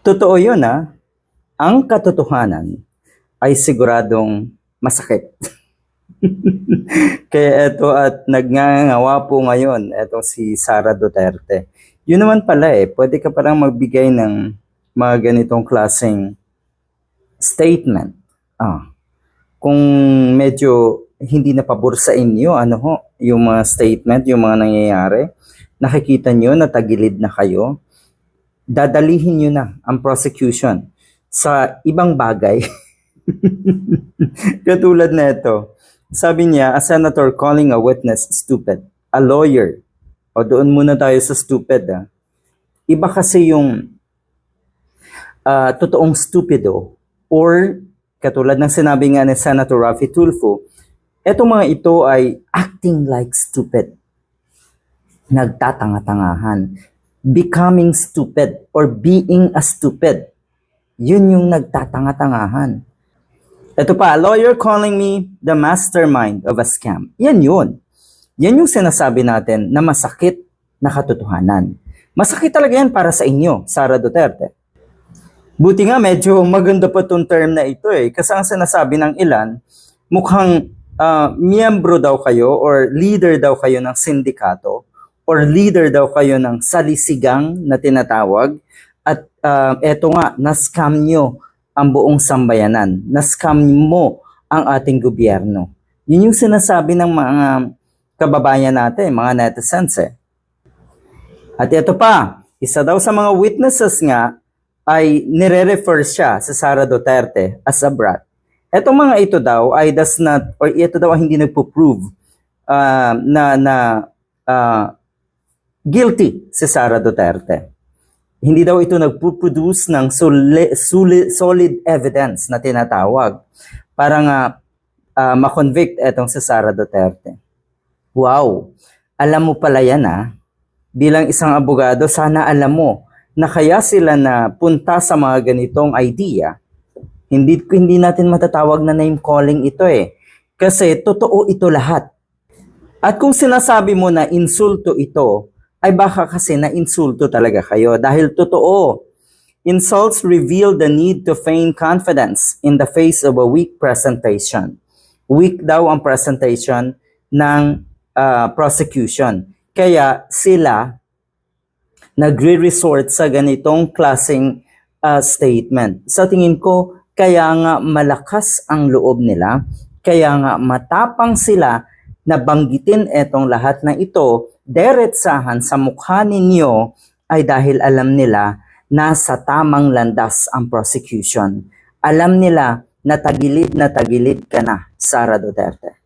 Totoo yun Ang katotohanan ay siguradong masakit. Kaya eto at nagngangawa po ngayon, eto si Sara Duterte. Yun naman pala pwede ka parang magbigay ng mga ganitong klaseng statement. Kung medyo hindi na pabor sa inyo, yung mga statement, yung mga nangyayari, nakikita nyo na tagilid na kayo, dadalihin nyo na ang prosecution sa ibang bagay. Katulad na ito. Sabi niya, a senator calling a witness stupid. A lawyer. O doon muna tayo sa stupid. Iba kasi yung totoong stupido or katulad ng sinabi nga ni Senator Raffy Tulfo, etong mga ito ay acting like stupid. Nagtatanga-tangahan. Becoming stupid or being a stupid. Yun yung nagtatanga-tangahan. Ito pa, a lawyer calling me the mastermind of a scam. Yan yun. Yan yung sinasabi natin na masakit na katotohanan. Masakit talaga yan para sa inyo, Sara Duterte. Buti nga medyo maganda pa itong term na ito kasi ang sinasabi ng ilan, mukhang miyembro daw kayo or leader daw kayo ng sindikato or leader daw kayo ng salisigang na tinatawag at eto nga, na-scam nyo ang buong sambayanan. Na-scam mo ang ating gobyerno. Yun yung sinasabi ng mga kababayan natin, mga netizens At ito pa, isa daw sa mga witnesses nga ay nire-refer siya sa Sara Duterte as a brat. Etong mga ito daw ay does not, or ito daw ay hindi nagpo-prove na guilty si Sara Duterte. Hindi daw ito nagpo-produce ng solid evidence na tinatawag para nga makonvict etong si Sara Duterte. Wow! Alam mo pala yan bilang isang abogado, sana alam mo na kaya sila na punta sa mga ganitong idea. Hindi natin matatawag na name calling ito Kasi totoo ito lahat. At kung sinasabi mo na insulto ito, ay baka kasi na-insulto talaga kayo dahil totoo. Insults reveal the need to feign confidence in the face of a weak presentation. Weak daw ang presentation ng prosecution. Kaya sila nagre-resort sa ganitong klaseng statement. Sa tingin ko, kaya nga malakas ang loob nila, kaya nga matapang sila na banggitin etong lahat na ito, diretsahan sa mukha ninyo ay dahil alam nila na sa tamang landas ang prosecution. Alam nila na tagilid ka na, Sara Duterte.